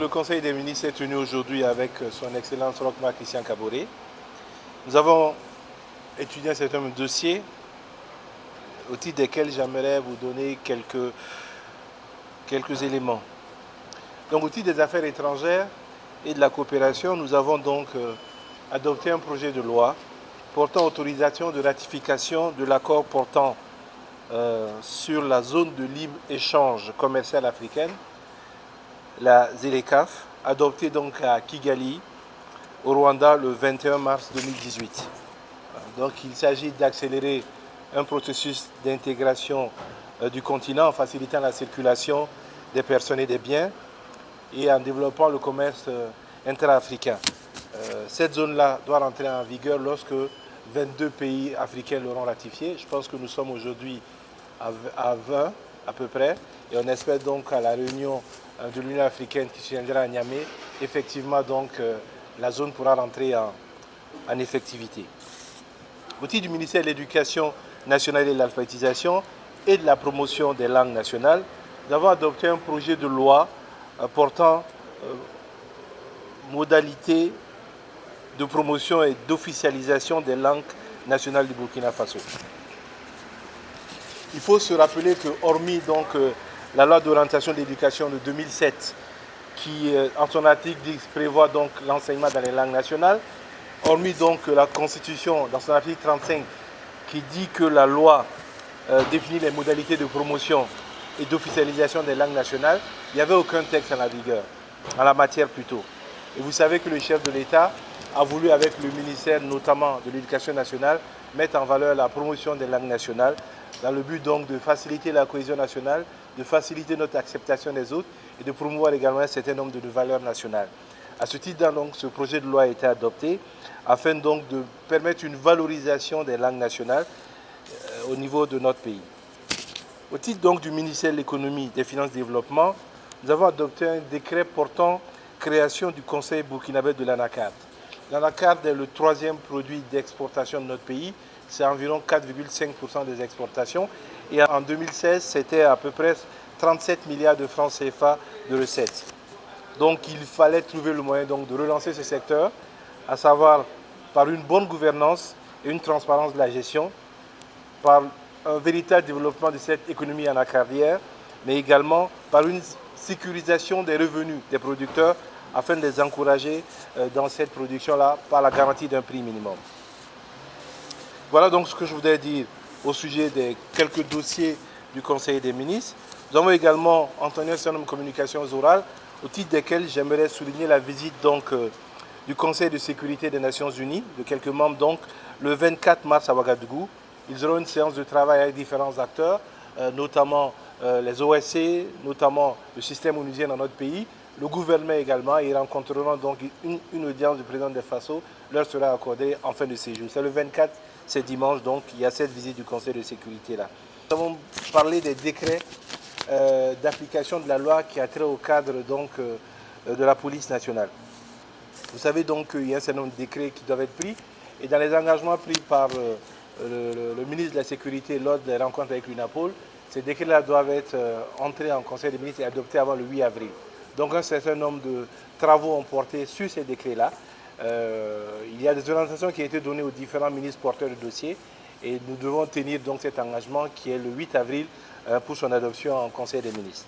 Le Conseil des ministres est tenu aujourd'hui avec son Excellence Roch-Marc Christian Kaboré. Nous avons étudié un certain nombre de dossiers au titre desquels j'aimerais vous donner quelques éléments. Donc au titre des affaires étrangères et de la coopération, nous avons donc adopté un projet de loi portant autorisation de ratification de l'accord portant sur la zone de libre-échange commercial africaine, la ZLECAf, adoptée donc à Kigali, au Rwanda, le 21 mars 2018. Donc il s'agit d'accélérer un processus d'intégration du continent en facilitant la circulation des personnes et des biens et en développant le commerce intra-africain. Cette zone-là doit rentrer en vigueur lorsque 22 pays africains l'auront ratifié. Je pense que nous sommes aujourd'hui à 20 à peu près et on espère donc à la réunion de l'Union africaine qui se tiendra à Niamey, effectivement donc la zone pourra rentrer en effectivité. Au titre du ministère de l'Éducation nationale et de l'alphabétisation et de la promotion des langues nationales, nous avons adopté un projet de loi portant modalités de promotion et d'officialisation des langues nationales du Burkina Faso. Il faut se rappeler que, hormis donc la loi d'orientation de l'éducation de 2007, qui en son article 10 prévoit donc l'enseignement dans les langues nationales, hormis donc la Constitution dans son article 35 qui dit que la loi définit les modalités de promotion et d'officialisation des langues nationales, il n'y avait aucun texte en la vigueur, en la matière plutôt. Et vous savez que le chef de l'État a voulu, avec le ministère notamment de l'Éducation nationale, mettre en valeur la promotion des langues nationales, dans le but donc de faciliter la cohésion nationale, de faciliter notre acceptation des autres et de promouvoir également un certain nombre de valeurs nationales. À ce titre, donc, ce projet de loi a été adopté afin donc de permettre une valorisation des langues nationales au niveau de notre pays. Au titre donc du ministère de l'Économie, des Finances et du Développement, nous avons adopté un décret portant création du Conseil burkinabé de l'anacarde. L'anacarde est le troisième produit d'exportation de notre pays. C'est environ 4,5% des exportations. Et en 2016, c'était à peu près 37 milliards de francs CFA de recettes. Donc il fallait trouver le moyen donc, de relancer ce secteur, à savoir par une bonne gouvernance et une transparence de la gestion, par un véritable développement de cette économie anacardière, mais également par une sécurisation des revenus des producteurs afin de les encourager dans cette production-là par la garantie d'un prix minimum. Voilà donc ce que je voudrais dire au sujet des quelques dossiers du Conseil des ministres. Nous avons également entendu un certain nombre de communications orales au titre desquelles j'aimerais souligner la visite donc, du Conseil de sécurité des Nations Unies, de quelques membres donc, le 24 mars à Ouagadougou. Ils auront une séance de travail avec différents acteurs, notamment les OSC, notamment le système onusien dans notre pays, le gouvernement également. Ils rencontreront donc une audience du président de Faso, leur sera accordée en fin de séjour. C'est le 24, c'est dimanche, donc il y a cette visite du Conseil de sécurité là. Nous avons parlé des décrets d'application de la loi qui a trait au cadre donc, de la police nationale. Vous savez donc qu'il y a un certain nombre de décrets qui doivent être pris et dans les engagements pris par le ministre de la Sécurité lors des rencontres avec l'UNAPOL, ces décrets-là doivent être entrés en Conseil des ministres et adoptés avant le 8 avril. Donc un certain nombre de travaux ont porté sur ces décrets-là. Il y a des orientations qui ont été données aux différents ministres porteurs de dossiers et nous devons tenir donc cet engagement qui est le 8 avril pour son adoption en Conseil des ministres.